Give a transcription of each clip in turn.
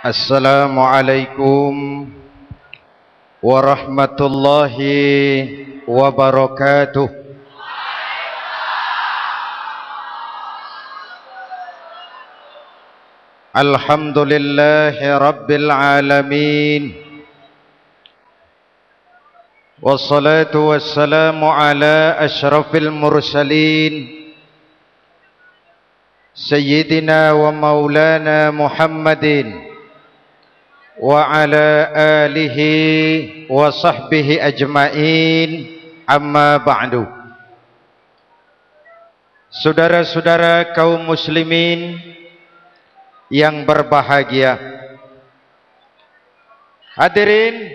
Assalamualaikum warahmatullahi wabarakatuh. Alhamdulillahi rabbil alamin. Wassalatu wassalamu ala asyrafil mursalin Sayyidina wa maulana Muhammadin wa ala alihi wa sahbihi ajma'in, amma ba'du. Saudara-saudara kaum muslimin yang berbahagia, hadirin,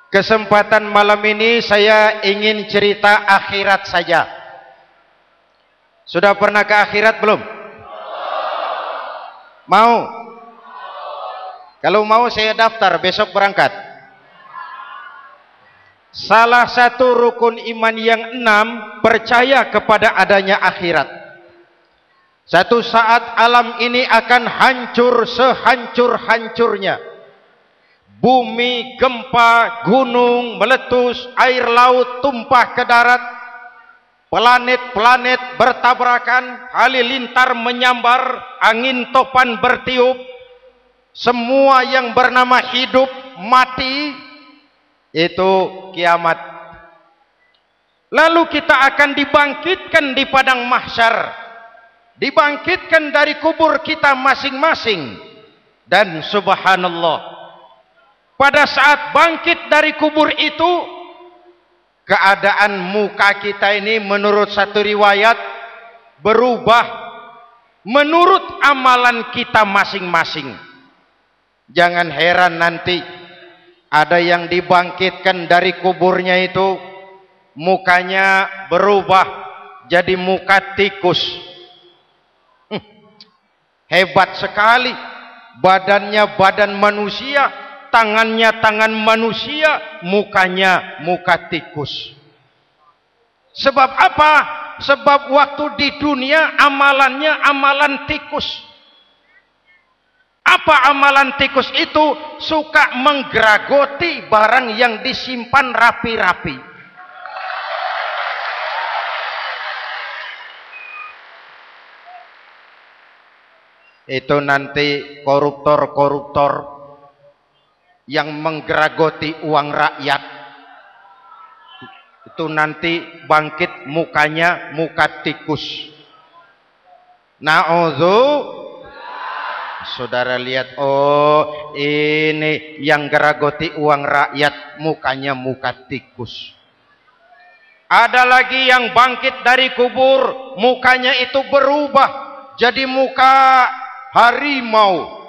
kesempatan malam ini saya ingin cerita akhirat saja. Sudah pernah ke akhirat belum? Mau? Kalau mau saya daftar, besok berangkat. Salah satu rukun iman yang 6, percaya kepada adanya akhirat. Satu saat alam ini akan hancur sehancur-hancurnya. Bumi, gempa, gunung meletus, air laut tumpah ke darat, planet-planet bertabrakan, halilintar menyambar, angin topan bertiup. Semua yang bernama hidup mati, itu kiamat. Lalu kita akan dibangkitkan di padang mahsyar, dibangkitkan dari kubur kita masing-masing. Dan subhanallah, pada saat bangkit dari kubur itu, keadaan muka kita ini menurut satu riwayat berubah menurut amalan kita masing-masing. Jangan heran nanti ada yang dibangkitkan dari kuburnya itu mukanya berubah jadi muka tikus. Hebat sekali. Badannya badan manusia, tangannya tangan manusia, mukanya muka tikus. Sebab apa? Sebab waktu di dunia amalannya amalan tikus. Apa amalan tikus itu? Suka menggeragoti barang yang disimpan rapi-rapi. Itu nanti koruptor-koruptor yang menggeragoti uang rakyat, itu nanti bangkit mukanya muka tikus. Na'udzu. Saudara lihat, oh ini yang geragoti uang rakyat mukanya muka tikus. Ada lagi yang bangkit dari kubur, mukanya itu berubah jadi muka harimau.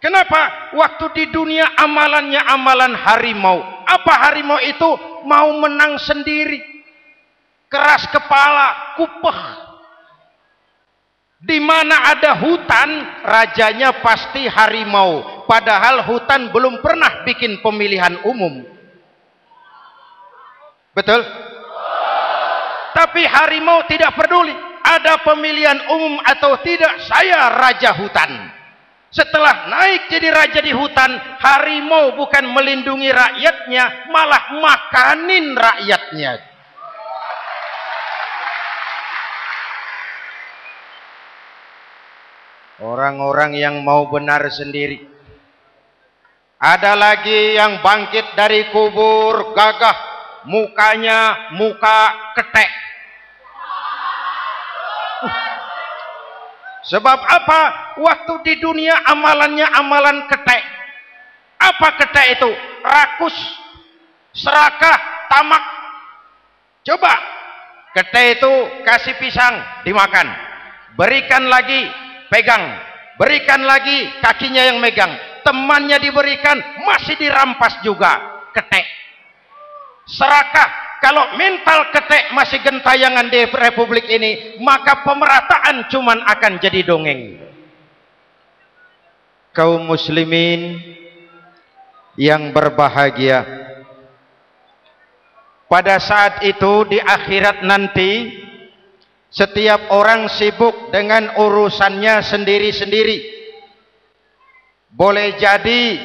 Kenapa? Waktu di dunia amalannya amalan harimau. Apa harimau itu? Mau menang sendiri, keras kepala, kupeh. Di mana ada hutan, rajanya pasti harimau. Padahal hutan belum pernah bikin pemilihan umum. Betul? Tapi harimau tidak peduli ada pemilihan umum atau tidak, saya raja hutan. Setelah naik jadi raja di hutan, harimau bukan melindungi rakyatnya, malah makanin rakyatnya. Orang-orang yang mau benar sendiri. Ada lagi yang bangkit dari kubur gagah, mukanya muka ketek. Sebab apa? Waktu di dunia amalannya amalan ketek. Apa ketek itu? Rakus, serakah, tamak. Coba, ketek itu kasih pisang dimakan, berikan lagi, pegang, berikan lagi, kakinya yang megang, temannya diberikan, masih dirampas juga. Ketek. Serakah. Kalau mental ketek masih gentayangan di republik ini, maka pemerataan cuman akan jadi dongeng. Kaum muslimin yang berbahagia, pada saat itu di akhirat nanti, setiap orang sibuk dengan urusannya sendiri-sendiri. boleh jadi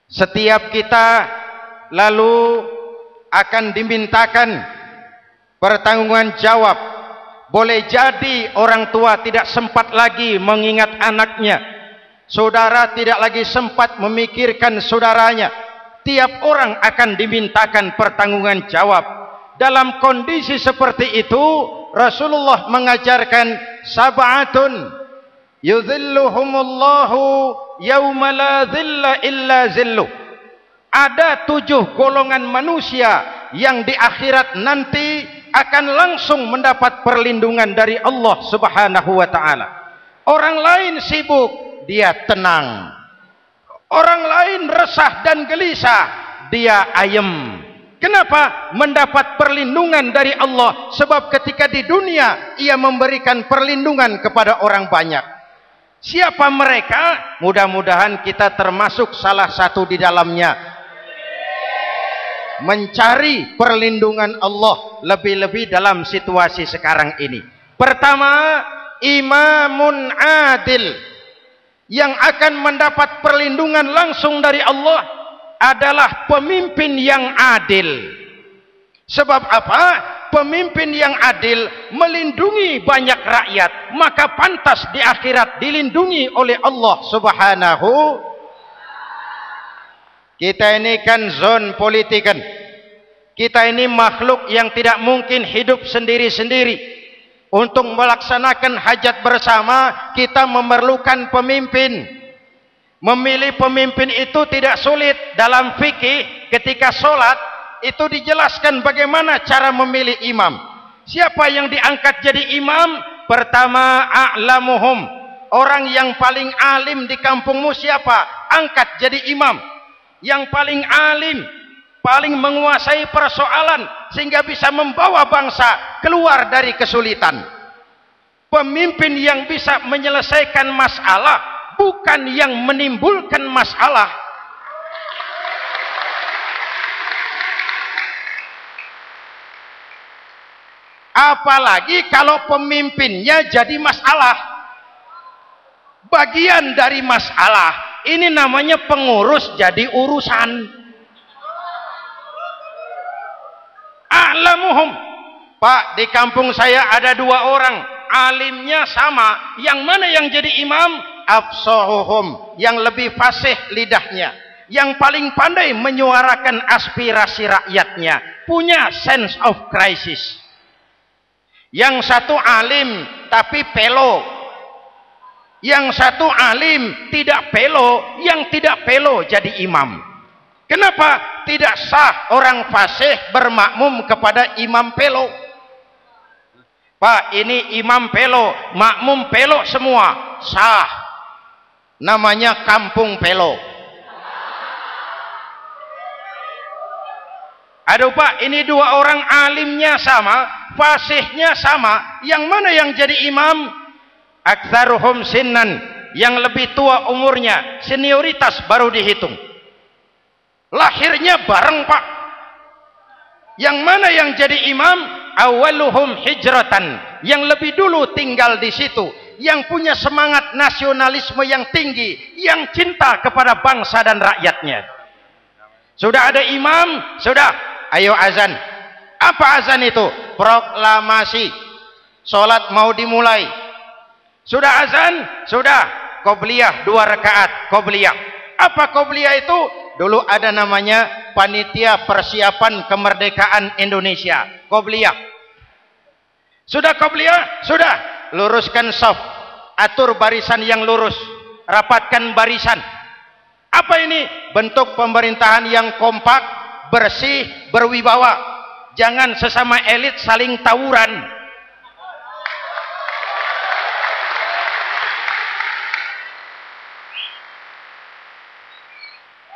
setiap kita lalu akan dimintakan pertanggungjawaban jawab. Boleh jadi orang tua tidak sempat lagi mengingat anaknya, saudara tidak lagi sempat memikirkan saudaranya. Tiap orang akan dimintakan pertanggungjawaban jawab. Dalam kondisi seperti itu, Rasulullah mengajarkan sab'atun yudhilluhumullahu yawma la dhilla illa zilluh. Ada 7 golongan manusia yang di akhirat nanti akan langsung mendapat perlindungan dari Allah Subhanahu wa taala. Orang lain sibuk, dia tenang. Orang lain resah dan gelisah, dia ayem. Kenapa? Mendapat perlindungan dari Allah. Sebab ketika di dunia ia memberikan perlindungan kepada orang banyak. Siapa mereka? Mudah-mudahan kita termasuk salah satu di dalamnya. Mencari perlindungan Allah lebih-lebih dalam situasi sekarang ini. Pertama, imamun adil. Yang akan mendapat perlindungan langsung dari Allah adalah pemimpin yang adil. Sebab apa? Pemimpin yang adil melindungi banyak rakyat, maka pantas di akhirat dilindungi oleh Allah Subhanahu. Kita ini kan zon politikan. Kita ini makhluk yang tidak mungkin hidup sendiri-sendiri. Untuk melaksanakan hajat bersama, kita memerlukan pemimpin. Memilih pemimpin itu tidak sulit. Dalam fikih, ketika sholat, itu dijelaskan bagaimana cara memilih imam. Siapa yang diangkat jadi imam? Pertama, a'lamuhum. Orang yang paling alim di kampungmu siapa? Angkat jadi imam. Yang paling alim, paling menguasai persoalan sehingga bisa membawa bangsa keluar dari kesulitan. Pemimpin yang bisa menyelesaikan masalah, bukan yang menimbulkan masalah. Apalagi kalau pemimpinnya jadi masalah, bagian dari masalah. Ini namanya pengurus jadi urusan. A'lamuhum. Pak, di kampung saya ada 2 orang, alimnya sama. Yang mana yang jadi imam? Afsahuhum, yang lebih fasih lidahnya, yang paling pandai menyuarakan aspirasi rakyatnya, punya sense of crisis. Yang satu alim tapi pelo. Yang satu alim tidak pelo, yang tidak pelo jadi imam. Kenapa? Tidak sah orang fasih bermakmum kepada imam pelo. Pak, ini imam pelo, makmum pelo semua. Sah. Namanya kampung pelo. Aduh Pak, ini 2 orang alimnya sama, fasihnya sama. Yang mana yang jadi imam? Aktsaruhum sinnan, yang lebih tua umurnya, senioritas baru dihitung. Lahirnya bareng Pak. Yang mana yang jadi imam? Awaluhum hijratan, yang lebih dulu tinggal di situ, yang punya semangat nasionalisme yang tinggi, yang cinta kepada bangsa dan rakyatnya. Sudah ada imam, sudah, ayo azan. Apa azan itu? Proklamasi. Salat mau dimulai. Sudah azan? Sudah. Qobliyah 2 rakaat. Qobliyah. Apa qobliyah itu? Dulu ada namanya panitia persiapan kemerdekaan Indonesia. Qobliyah. Sudah qobliyah? Sudah. Luruskan shaf. Atur barisan yang lurus. Rapatkan barisan. Apa ini? Bentuk pemerintahan yang kompak, bersih, berwibawa. Jangan sesama elit saling tawuran.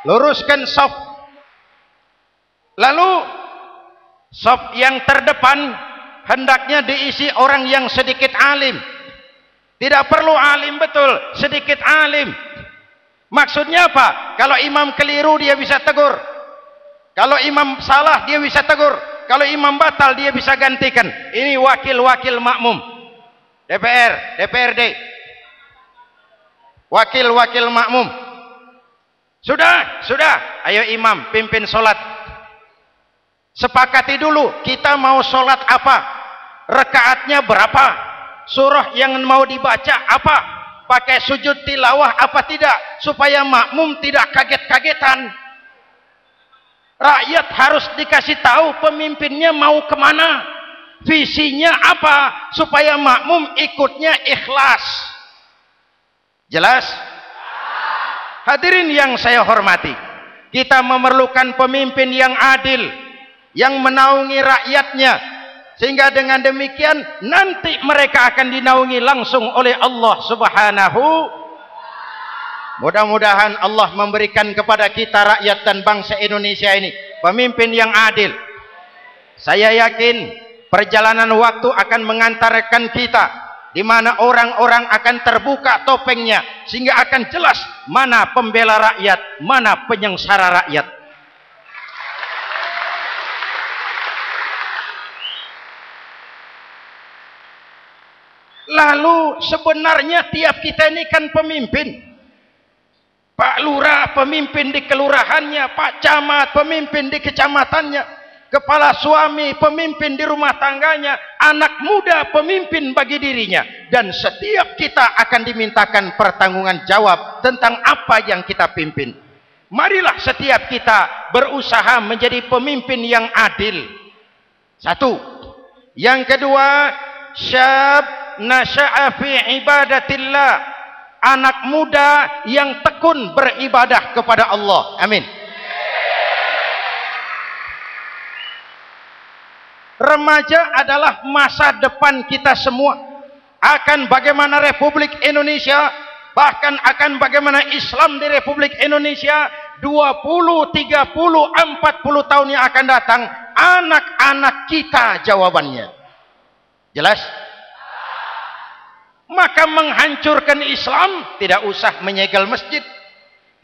Luruskan shaf. Lalu shaf yang terdepan hendaknya diisi orang yang sedikit alim. Tidak perlu alim betul, sedikit alim. Maksudnya apa? Kalau imam keliru dia bisa tegur. Kalau imam salah dia bisa tegur. Kalau imam batal dia bisa gantikan. Ini wakil-wakil makmum. DPR, DPRD. Wakil-wakil makmum. Sudah. Ayo imam, pimpin sholat. Sepakati dulu, kita mau sholat apa? Rakaatnya berapa? Surah yang mau dibaca apa? Pakai sujud tilawah apa tidak? Supaya makmum tidak kaget-kagetan. Rakyat harus dikasih tahu pemimpinnya mau kemana, visinya apa, supaya makmum ikutnya ikhlas. Jelas? Hadirin yang saya hormati, kita memerlukan pemimpin yang adil, yang menaungi rakyatnya, sehingga dengan demikian nanti mereka akan dinaungi langsung oleh Allah Subhanahu. Mudah-mudahan Allah memberikan kepada kita rakyat dan bangsa Indonesia ini pemimpin yang adil. Saya yakin perjalanan waktu akan mengantarkan kita di mana orang-orang akan terbuka topengnya sehingga akan jelas mana pembela rakyat, mana penyengsara rakyat. Lalu sebenarnya tiap kita ini kan pemimpin. Pak Lurah pemimpin di kelurahannya, Pak Camat pemimpin di kecamatannya, kepala suami pemimpin di rumah tangganya, anak muda pemimpin bagi dirinya, dan setiap kita akan dimintakan pertanggungan jawab tentang apa yang kita pimpin. Marilah setiap kita berusaha menjadi pemimpin yang adil. Satu. Yang kedua, syab nasya'a fi ibadatillah, anak muda yang tekun beribadah kepada Allah. Amin. Remaja adalah masa depan kita semua. Akan bagaimana Republik Indonesia, bahkan akan bagaimana Islam di Republik Indonesia 20, 30, 40 tahun yang akan datang, anak-anak kita jawabannya. Jelas? Maka menghancurkan Islam tidak usah menyegel masjid,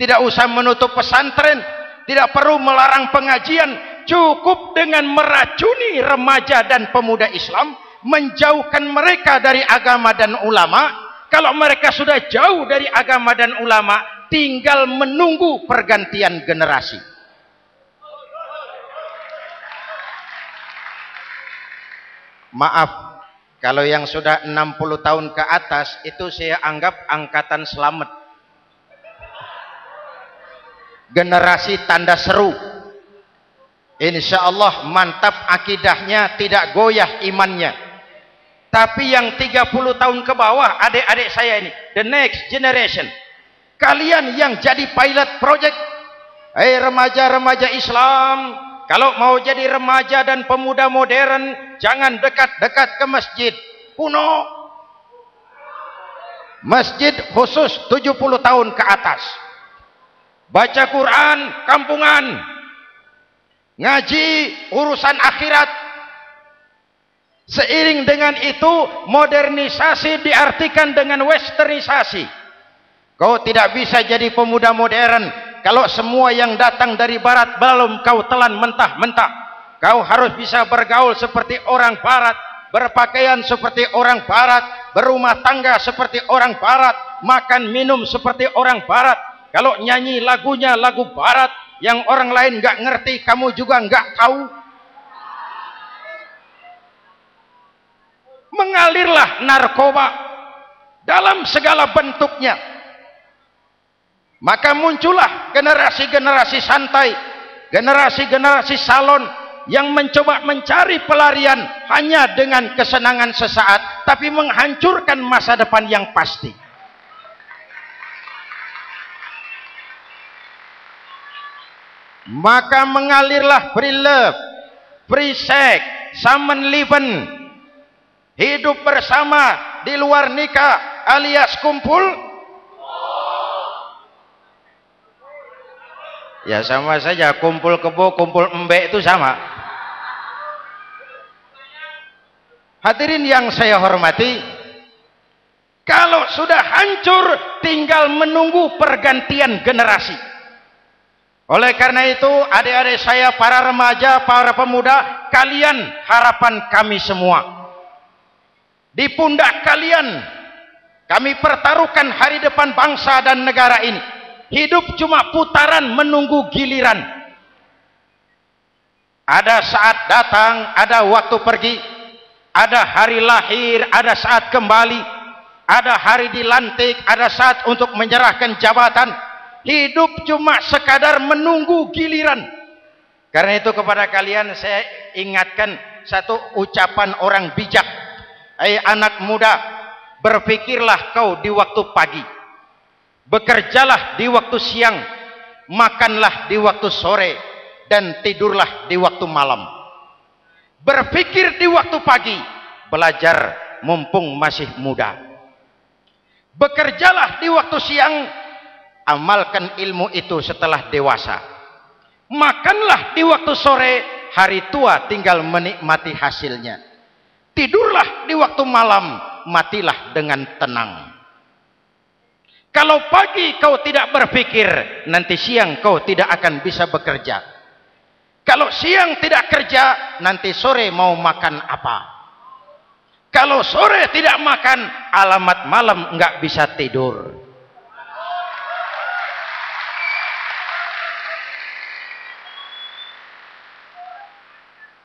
tidak usah menutup pesantren, tidak perlu melarang pengajian, cukup dengan meracuni remaja dan pemuda Islam, menjauhkan mereka dari agama dan ulama. Kalau mereka sudah jauh dari agama dan ulama, tinggal menunggu pergantian generasi. Maaf, kalau yang sudah 60 tahun ke atas itu saya anggap angkatan selamat. Generasi tanda seru. Insya Allah mantap akidahnya, tidak goyah imannya. Tapi yang 30 tahun ke bawah, adik-adik saya ini, the next generation, kalian yang jadi pilot project. Remaja-remaja Islam, kalau mau jadi remaja dan pemuda modern, jangan dekat-dekat ke masjid kuno. Masjid khusus 70 tahun ke atas. Baca Quran kampungan. Ngaji urusan akhirat. Seiring dengan itu, modernisasi diartikan dengan westernisasi. Kau tidak bisa jadi pemuda modern kalau semua yang datang dari barat belum kau telan mentah-mentah. Kau harus bisa bergaul seperti orang barat, berpakaian seperti orang barat, berumah tangga seperti orang barat, makan minum seperti orang barat. Kalau nyanyi lagunya lagu barat yang orang lain nggak ngerti, kamu juga nggak tahu. Mengalirlah narkoba dalam segala bentuknya. Maka muncullah generasi-generasi santai, generasi-generasi salon yang mencoba mencari pelarian hanya dengan kesenangan sesaat, tapi menghancurkan masa depan yang pasti. Maka mengalirlah free love, free sex, Samenleben, hidup bersama di luar nikah alias kumpul. Ya sama saja, kumpul kebo, kumpul embe itu sama. Hadirin yang saya hormati, kalau sudah hancur tinggal menunggu pergantian generasi. Oleh karena itu, adik-adik saya, para remaja, para pemuda, kalian harapan kami semua. Di pundak kalian Kami pertaruhkan hari depan bangsa dan negara ini. Hidup cuma putaran menunggu giliran. Ada saat datang, ada waktu pergi. Ada hari lahir, ada saat kembali. Ada hari dilantik, ada saat untuk menyerahkan jabatan. Hidup cuma sekadar menunggu giliran. Karena itu kepada kalian saya ingatkan satu ucapan orang bijak. Hai anak muda, berpikirlah kau di waktu pagi, bekerjalah di waktu siang, makanlah di waktu sore, dan tidurlah di waktu malam. Berpikir di waktu pagi, belajar mumpung masih muda. Bekerjalah di waktu siang, amalkan ilmu itu setelah dewasa. Makanlah di waktu sore, hari tua tinggal menikmati hasilnya. Tidurlah di waktu malam, matilah dengan tenang. Kalau pagi kau tidak berpikir, nanti siang kau tidak akan bisa bekerja. Kalau siang tidak kerja, nanti sore mau makan apa? Kalau sore tidak makan, alamat malam enggak bisa tidur.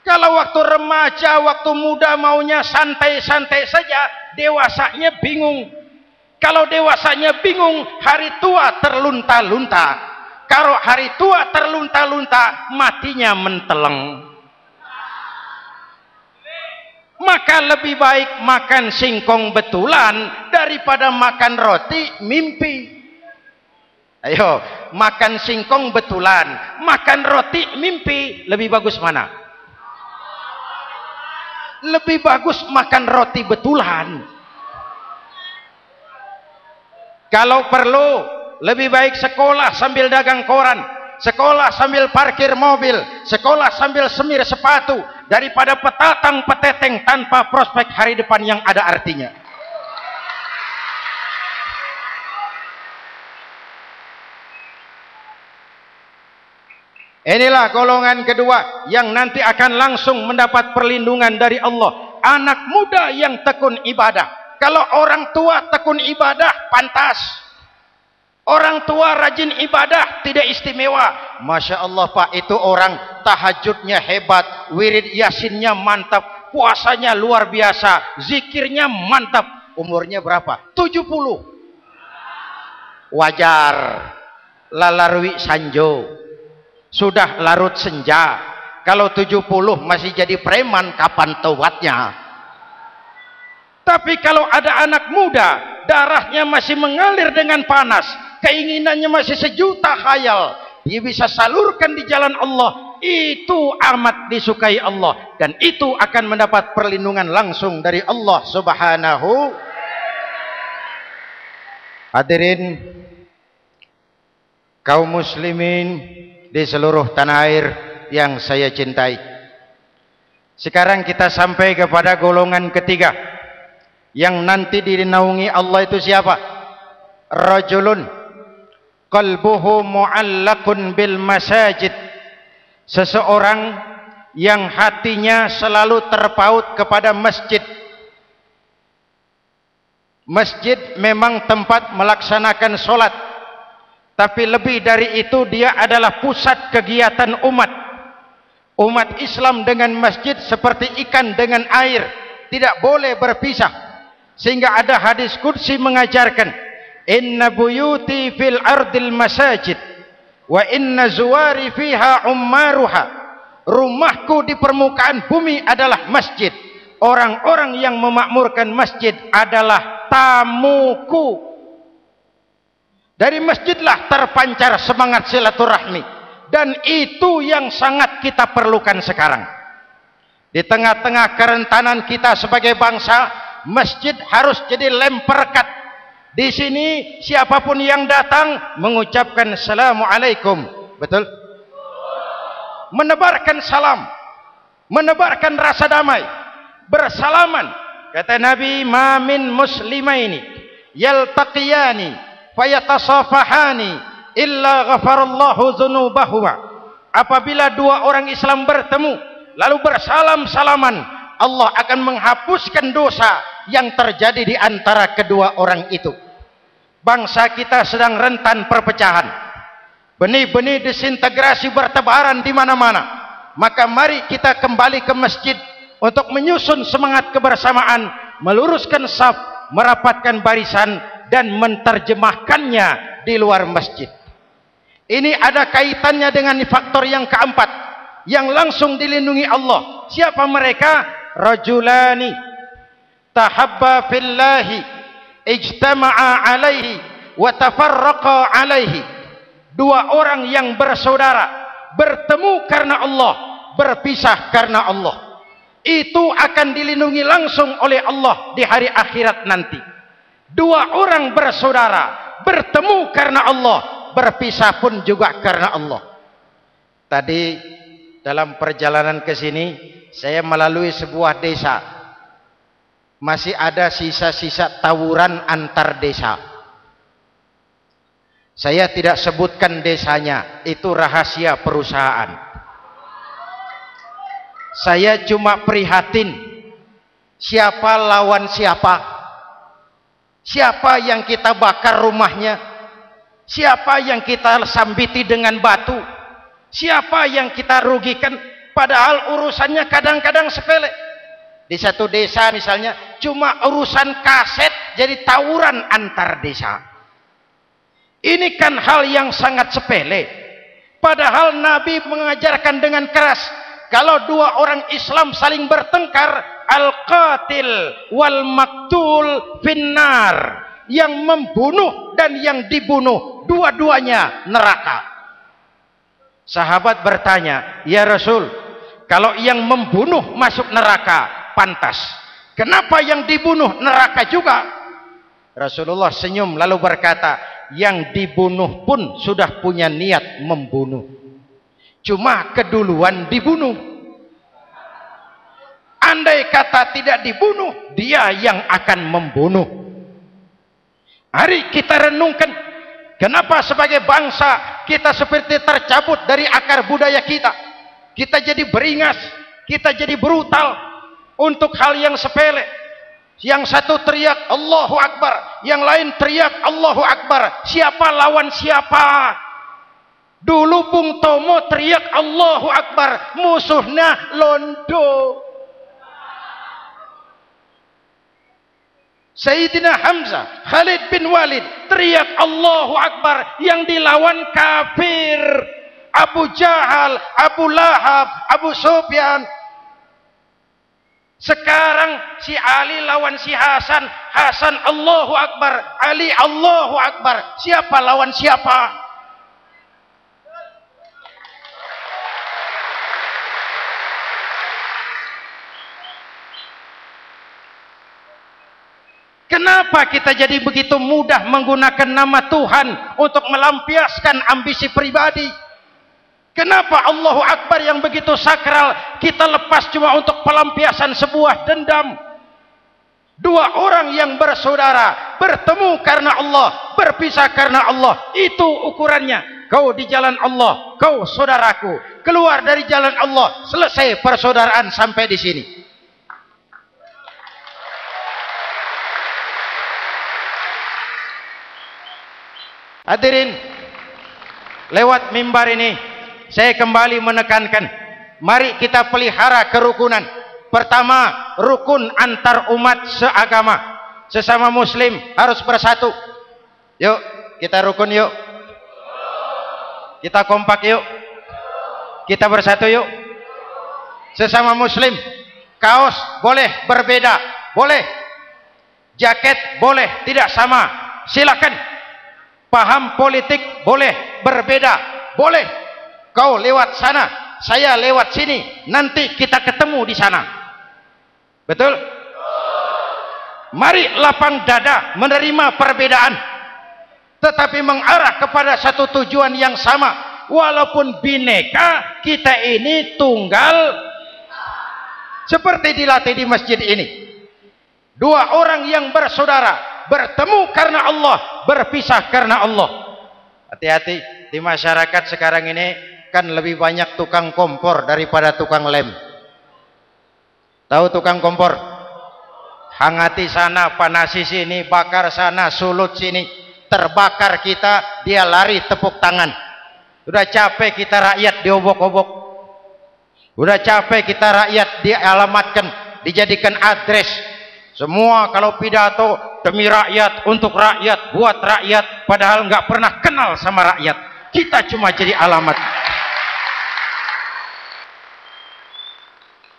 Kalau waktu remaja, waktu muda maunya santai-santai saja, dewasanya bingung. Kalau dewasanya bingung, hari tua terlunta-lunta. Kalau hari tua terlunta-lunta, matinya menteleng. Maka lebih baik makan singkong betulan daripada makan roti mimpi. Ayo, makan singkong betulan, makan roti mimpi, lebih bagus mana? Lebih bagus makan roti betulan. Kalau perlu, lebih baik sekolah sambil dagang koran, sekolah sambil parkir mobil, sekolah sambil semir sepatu, daripada petatang peteteng tanpa prospek hari depan yang ada artinya. Inilah golongan kedua yang nanti akan langsung mendapat perlindungan dari Allah. Anak muda yang tekun ibadah. Kalau orang tua tekun ibadah, pantas. Orang tua rajin ibadah, tidak istimewa. Masya Allah Pak, itu orang tahajudnya hebat, wirid yasinnya mantap, puasanya luar biasa, zikirnya mantap. Umurnya berapa? 70. Wajar. Lalarwi sanjo. Sudah larut senja. Kalau 70 masih jadi preman, kapan tobatnya? Tapi kalau ada anak muda, darahnya masih mengalir dengan panas, keinginannya masih sejuta khayal, dia bisa salurkan di jalan Allah, itu amat disukai Allah, dan itu akan mendapat perlindungan langsung dari Allah Subhanahu. Hadirin kaum muslimin di seluruh tanah air yang saya cintai. Sekarang kita sampai kepada golongan ketiga yang nanti dinaungi Allah. Itu siapa? Rajulun qalbuhu mu'allaqun bil masajid. Seseorang yang hatinya selalu terpaut kepada masjid. Masjid memang tempat melaksanakan sholat, tapi lebih dari itu dia adalah pusat kegiatan umat. Umat Islam dengan masjid seperti ikan dengan air, tidak boleh berpisah. Sehingga ada hadis qudsi mengajarkan, inna buyuti fil ardil masajid wa inna zuwari fiha ummaruha. Rumahku di permukaan bumi adalah masjid. Orang-orang yang memakmurkan masjid adalah tamuku. Dari masjidlah terpancar semangat silaturahmi, dan itu yang sangat kita perlukan sekarang. Di tengah-tengah kerentanan kita sebagai bangsa, masjid harus jadi lem perekat. Di sini siapapun yang datang mengucapkan assalamualaikum, betul? Menebarkan salam, menebarkan rasa damai, bersalaman. Kata Nabi, ma min muslimaini yaltaqiyani fayatasafahani illa ghafarallahu dzunubahuma. Apabila dua orang Islam bertemu lalu bersalam-salaman, Allah akan menghapuskan dosa yang terjadi di antara kedua orang itu. Bangsa kita sedang rentan perpecahan. Benih-benih disintegrasi bertebaran di mana-mana. Maka mari kita kembali ke masjid untuk menyusun semangat kebersamaan, meluruskan saf, merapatkan barisan, dan menerjemahkannya di luar masjid. Ini ada kaitannya dengan faktor yang keempat, yang langsung dilindungi Allah. Siapa mereka? Rajulani tahabba fillahi ijtama'a alaihi wa tafarraqa alaihi. Dua orang yang bersaudara, bertemu karena Allah, berpisah karena Allah. Itu akan dilindungi langsung oleh Allah di hari akhirat nanti. Dua orang bersaudara, bertemu karena Allah, berpisah pun juga karena Allah. Tadi dalam perjalanan ke sini saya melalui sebuah desa. Masih ada sisa-sisa tawuran antar desa. Saya tidak sebutkan desanya, itu rahasia perusahaan. Saya cuma prihatin siapa lawan siapa. Siapa yang kita bakar rumahnya, siapa yang kita sambiti dengan batu, siapa yang kita rugikan, padahal urusannya kadang-kadang sepele. Di satu desa misalnya cuma urusan kaset jadi tawuran antar desa. Ini kan hal yang sangat sepele, padahal Nabi mengajarkan dengan keras, kalau dua orang Islam saling bertengkar, al-qatil wal maktul finnar, yang membunuh dan yang dibunuh dua-duanya neraka. Sahabat bertanya, ya Rasul, kalau yang membunuh masuk neraka pantas, kenapa yang dibunuh neraka juga? Rasulullah senyum lalu berkata, yang dibunuh pun sudah punya niat membunuh, cuma keduluan dibunuh. Andai kata tidak dibunuh, dia yang akan membunuh. Mari kita renungkan, kenapa sebagai bangsa kita seperti tercabut dari akar budaya kita. Kita jadi beringas, kita jadi brutal untuk hal yang sepele. Yang satu teriak Allahu Akbar, yang lain teriak Allahu Akbar. Siapa lawan siapa? Dulu Bung Tomo teriak Allahu Akbar, musuhnya londo. Sayyidina Hamzah, Khalid bin Walid teriak Allahu Akbar, yang dilawan kafir. Abu Jahal, Abu Lahab, Abu Sufyan. Sekarang si Ali lawan si Hasan, Hasan Allahu Akbar, Ali Allahu Akbar. Siapa lawan siapa? Kenapa kita jadi begitu mudah menggunakan nama Tuhan untuk melampiaskan ambisi pribadi? Kenapa Allahu Akbar yang begitu sakral kita lepas cuma untuk pelampiasan sebuah dendam? Dua orang yang bersaudara, bertemu karena Allah, berpisah karena Allah. Itu ukurannya. Kau di jalan Allah, kau saudaraku. Keluar dari jalan Allah, selesai persaudaraan sampai di sini. Hadirin, lewat mimbar ini saya kembali menekankan, mari kita pelihara kerukunan. Pertama, rukun antar umat seagama, sesama muslim harus bersatu. Yuk kita rukun, yuk kita kompak, yuk kita bersatu, yuk. Sesama muslim, kaos boleh berbeda, boleh, jaket boleh tidak sama, silakan. Paham politik boleh berbeda, boleh. Kau lewat sana, saya lewat sini, nanti kita ketemu di sana. Betul? Mari lapang dada menerima perbedaan, tetapi mengarah kepada satu tujuan yang sama. Walaupun bineka, kita ini tunggal. Seperti dilatih di masjid ini, dua orang yang bersaudara, bertemu karena Allah, berpisah karena Allah. Hati-hati, di masyarakat sekarang ini kan lebih banyak tukang kompor daripada tukang lem. Tahu tukang kompor? hangati sana, panasi sini, bakar sana, sulut sini, terbakar kita, dia lari tepuk tangan. Udah capek kita rakyat diobok-obok, udah capek kita rakyat dialamatkan, dijadikan address. Semua kalau pidato demi rakyat, untuk rakyat, buat rakyat, padahal nggak pernah kenal sama rakyat. Kita cuma jadi alamat.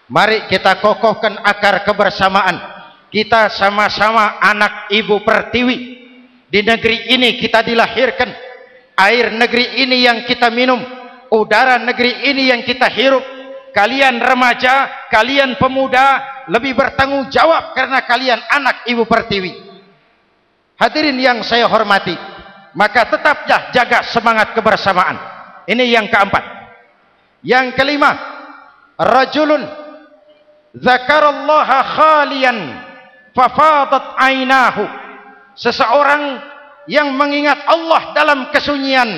Mari kita kokohkan akar kebersamaan. Kita sama-sama anak Ibu Pertiwi. Di negeri ini kita dilahirkan. Air negeri ini yang kita minum, udara negeri ini yang kita hirup. Kalian remaja, kalian pemuda lebih bertanggung jawab karena kalian anak Ibu Pertiwi. Hadirin yang saya hormati, maka tetaplah jaga semangat kebersamaan. Ini yang keempat. Yang kelima, rajulun zakarallaha khalian fafadat ainahu. Seseorang yang mengingat Allah dalam kesunyian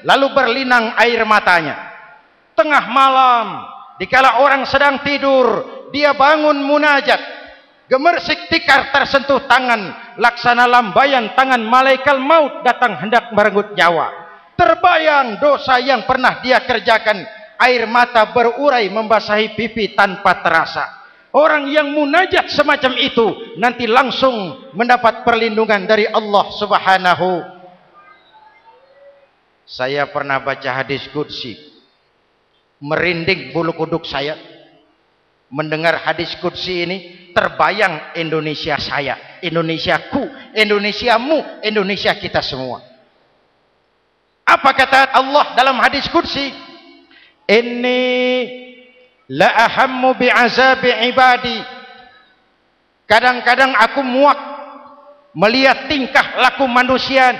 lalu berlinang air matanya. Tengah malam, dikala orang sedang tidur, dia bangun munajat, gemersik tikar tersentuh tangan, laksana lambaian tangan malaikat maut datang hendak merenggut nyawa. Terbayang dosa yang pernah dia kerjakan, air mata berurai membasahi pipi tanpa terasa. Orang yang munajat semacam itu nanti langsung mendapat perlindungan dari Allah Subhanahu. Saya pernah baca hadis qudsi, merinding bulu kuduk saya mendengar hadis qudsi ini. Terbayang Indonesia saya, Indonesiaku, Indonesiamu, Indonesia kita semua. Apa kata Allah dalam hadis qudsi? Inni la ahammu bi'azabi ibadi. Kadang-kadang aku muak melihat tingkah laku manusia.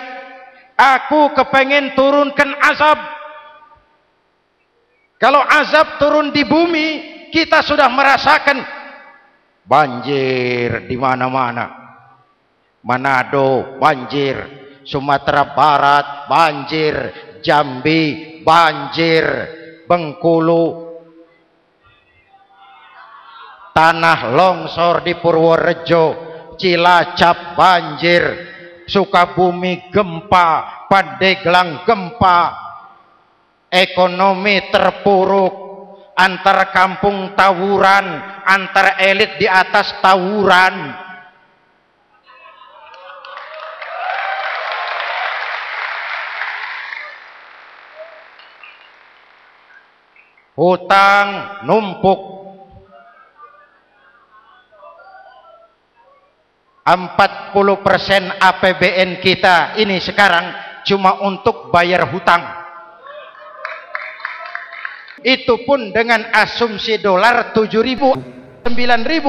Aku kepengen turunkan azab. Kalau azab turun di bumi, kita sudah merasakan banjir di mana-mana. Manado banjir, Sumatera Barat banjir, Jambi banjir, Bengkulu, tanah longsor di Purworejo, Cilacap banjir, Sukabumi gempa, Pandeglang gempa, ekonomi terpuruk, antar kampung tawuran, antar elit di atas tawuran. Hutang numpuk. 40% APBN kita ini sekarang cuma untuk bayar hutang. Itu pun dengan asumsi dolar 7.000, 9.000,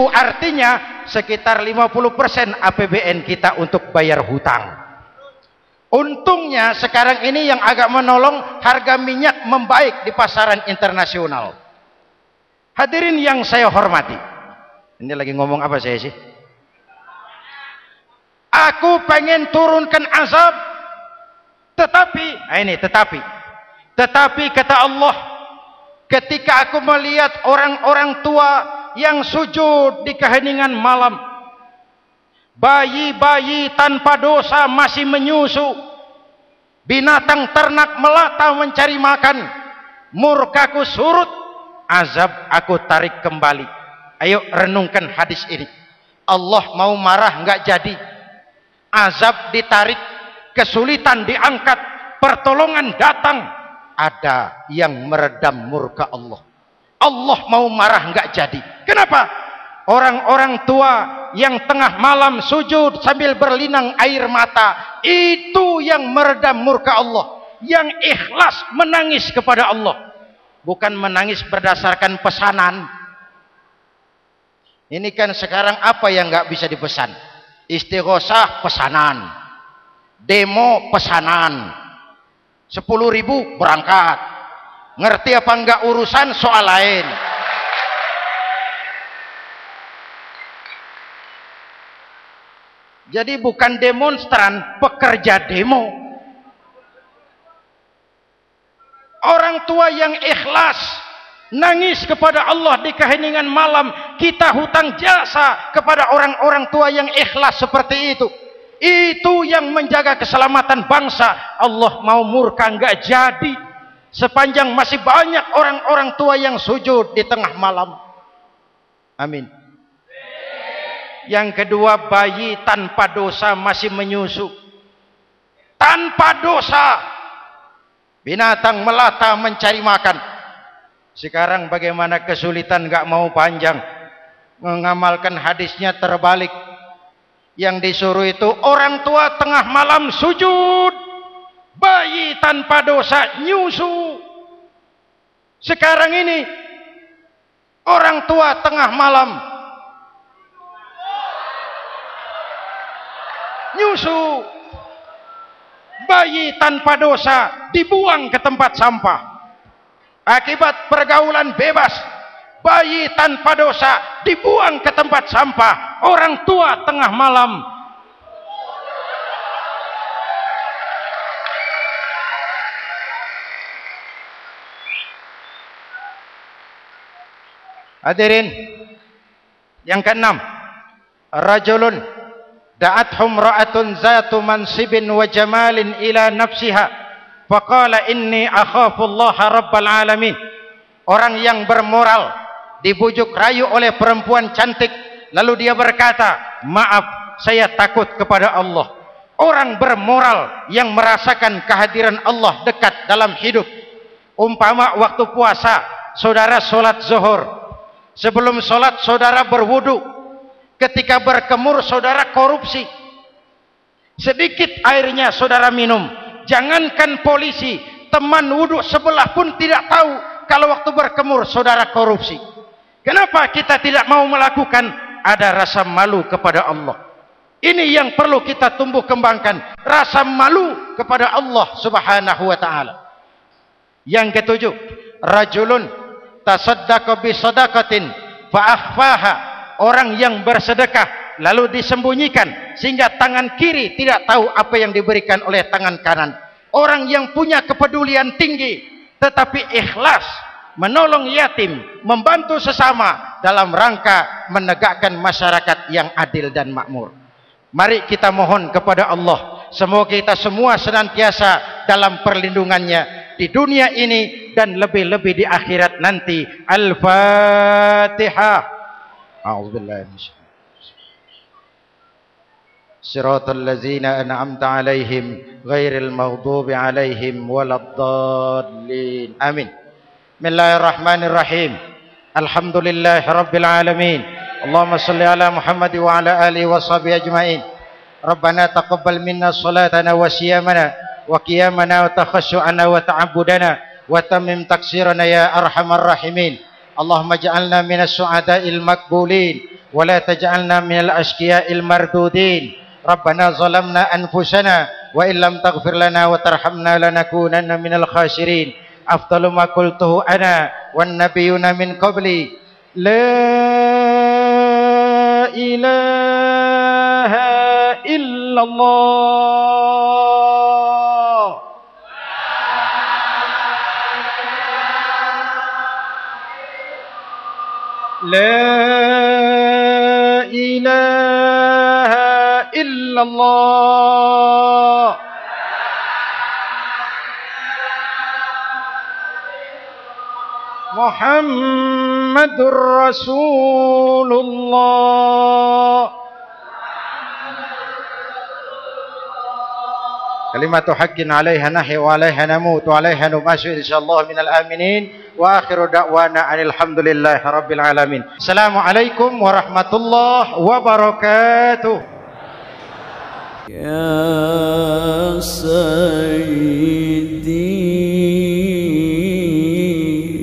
artinya sekitar 50% APBN kita untuk bayar hutang. Untungnya sekarang ini yang agak menolong, harga minyak membaik di pasaran internasional. Hadirin yang saya hormati, ini lagi ngomong apa saya sih? Aku pengen turunkan azab, tetapi kata Allah, ketika aku melihat orang-orang tua yang sujud di keheningan malam, bayi-bayi tanpa dosa masih menyusu, binatang ternak melata mencari makan, murkaku surut, azab aku tarik kembali. Ayo renungkan hadis ini. Allah mau marah nggak jadi, azab ditarik, kesulitan diangkat, pertolongan datang, ada yang meredam murka Allah. Allah mau marah nggak jadi. Kenapa? Orang-orang tua yang tengah malam sujud sambil berlinang air mata, itu yang meredam murka Allah. Yang ikhlas menangis kepada Allah, bukan menangis berdasarkan pesanan. Ini kan sekarang apa yang nggak bisa dipesan? Istighosah pesanan, demo pesanan, 10.000 berangkat. Ngerti apa enggak urusan soal lain. Jadi bukan demonstran, pekerja demo. Orang tua yang ikhlas nangis kepada Allah di keheningan malam, kita hutang jasa kepada orang-orang tua yang ikhlas seperti itu. Itu yang menjaga keselamatan bangsa. Allah mau murka enggak jadi sepanjang masih banyak orang-orang tua yang sujud di tengah malam. Amin. Yang kedua, bayi tanpa dosa masih menyusu. Tanpa dosa, binatang melata mencari makan. Sekarang bagaimana kesulitan, enggak mau panjang, mengamalkan hadisnya terbalik. Yang disuruh itu orang tua tengah malam sujud, bayi tanpa dosa nyusu. Sekarang ini orang tua tengah malam nyusu, bayi tanpa dosa dibuang ke tempat sampah. Akibat pergaulan bebas, bayi tanpa dosa dibuang ke tempat sampah. Orang tua tengah malam hadirin. Yang keenam, rajulun da'athum ra'atun zatu mansibin wa jamalin ila nafsiha faqala inni akhafullaha rabbal alamin. Orang yang bermoral dibujuk rayu oleh perempuan cantik, lalu dia berkata, maaf, saya takut kepada Allah. Orang bermoral yang merasakan kehadiran Allah dekat dalam hidup. Umpama waktu puasa, saudara sholat zuhur, sebelum sholat saudara berwudu, ketika berkemur saudara korupsi, sedikit airnya saudara minum. Jangankan polisi, teman wudu sebelah pun tidak tahu kalau waktu berkemur saudara korupsi. Kenapa kita tidak mau melakukan? Ada rasa malu kepada Allah. Ini yang perlu kita tumbuh kembangkan, rasa malu kepada Allah Subhanahu wa taala. Yang ketujuh, rajulun tasaddaqa bi sadaqatin fa akhfaha. Orang yang bersedekah lalu disembunyikan sehingga tangan kiri tidak tahu apa yang diberikan oleh tangan kanan. Orang yang punya kepedulian tinggi tetapi ikhlas menolong yatim, membantu sesama dalam rangka menegakkan masyarakat yang adil dan makmur. Mari kita mohon kepada Allah, semoga kita semua senantiasa dalam perlindungannya di dunia ini dan lebih-lebih di akhirat nanti. Al-Fatihah. A'udzubillahi minasyaitonir rajim. Shiratal ladzina an'amta 'alaihim ghairil maghdubi 'alaihim waladdallin. Amin. Bismillahirrahmanirrahim. Alhamdulillahirabbil alamin. Allahumma shalli ala Muhammad wa ala alihi wa sahbihi ajmain. Rabbana taqabbal minna salatana wa siyamana wa qiyamana wa takhashu'ana wa ta'abbudana wa tammim taksirana ya arhamar rahimin. Allahumma ja'alna minas su'ada'il maqbulin wa la taj'alna minal ashqiya'il mardudin. Rabbana zalamna anfusana wa illam taghfir lana wa tarhamna lanakunanna minal khasirin. Afdalu ma qultuhu ana wan nabiyyuna min qabli la ilaha illallah. La ilaha illallah. Muhammadur Rasulullah. Kalimatu haqqin 'alaiha nahya wa 'alaiha namut wa 'alaiha numasyu insyaallah minal aminin. Wa akhiru da'wana alhamdulillahi rabbil alamin. Assalamualaikum warahmatullahi wabarakatuh. Ya Sayyidi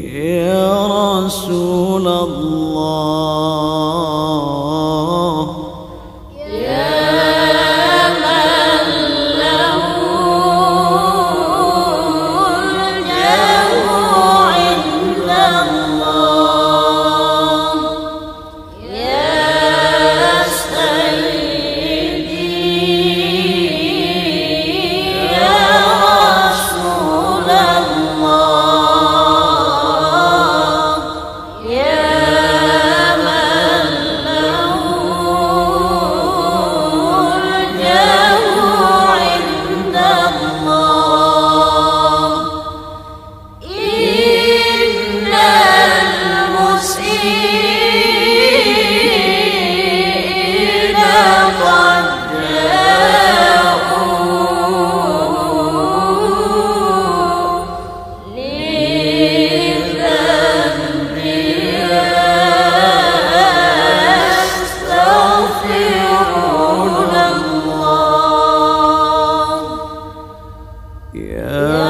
ya Rasulullah. يا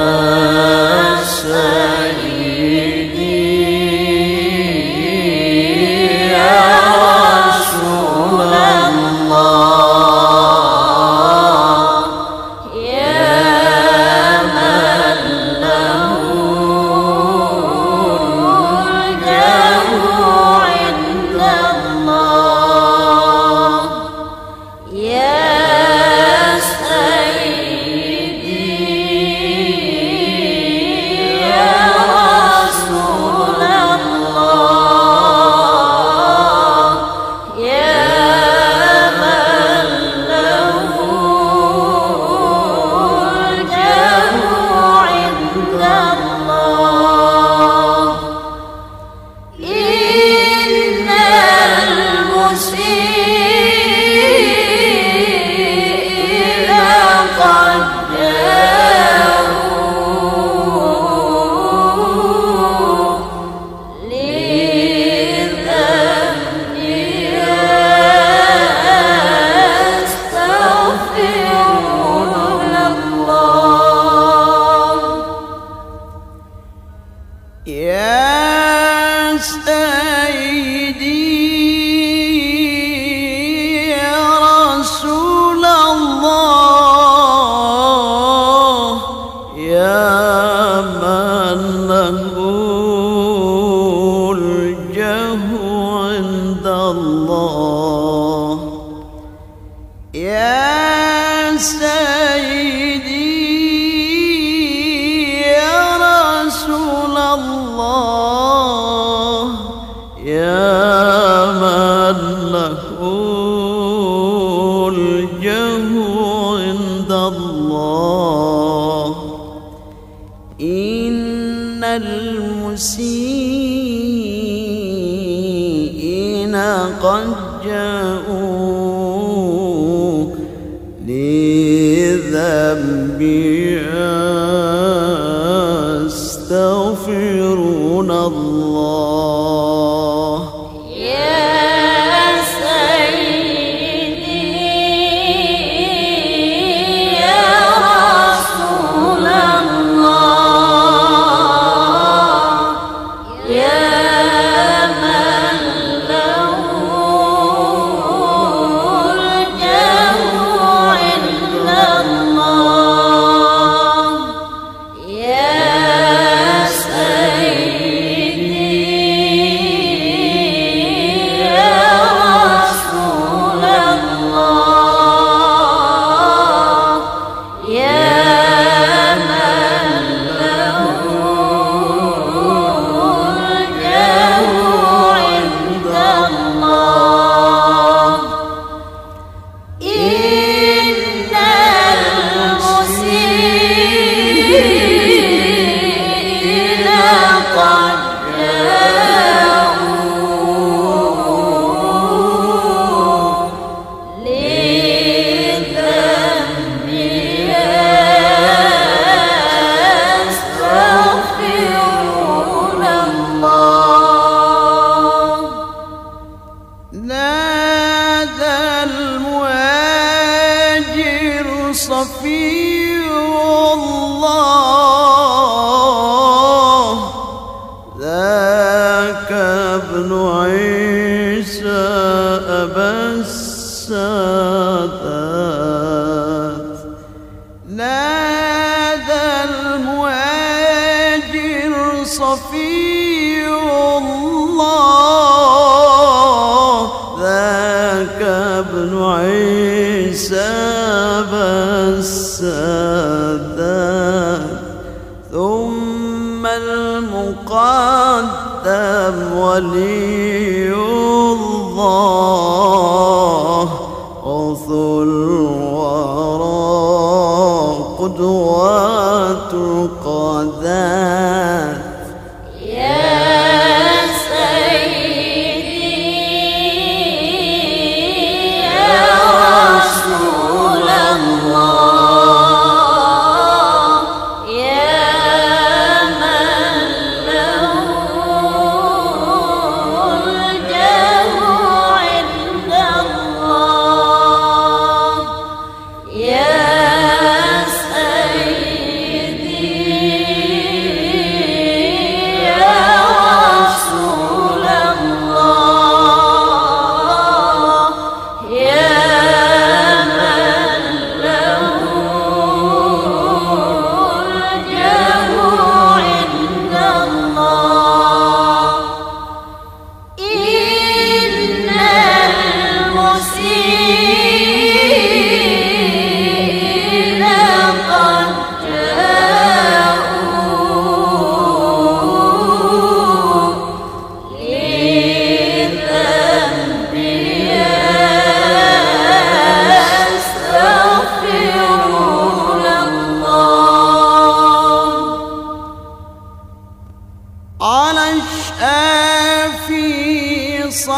سيدي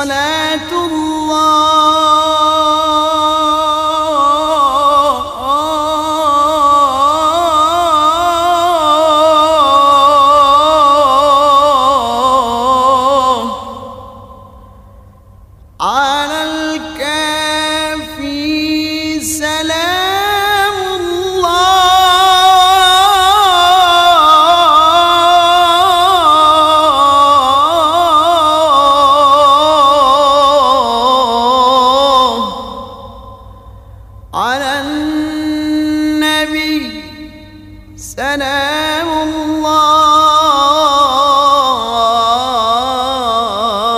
صلاة الله على الكافي سلام الله على النبي سلام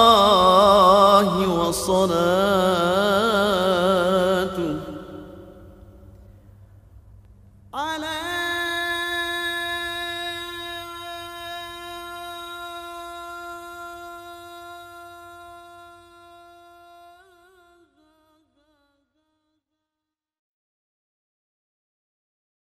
الله وصلاته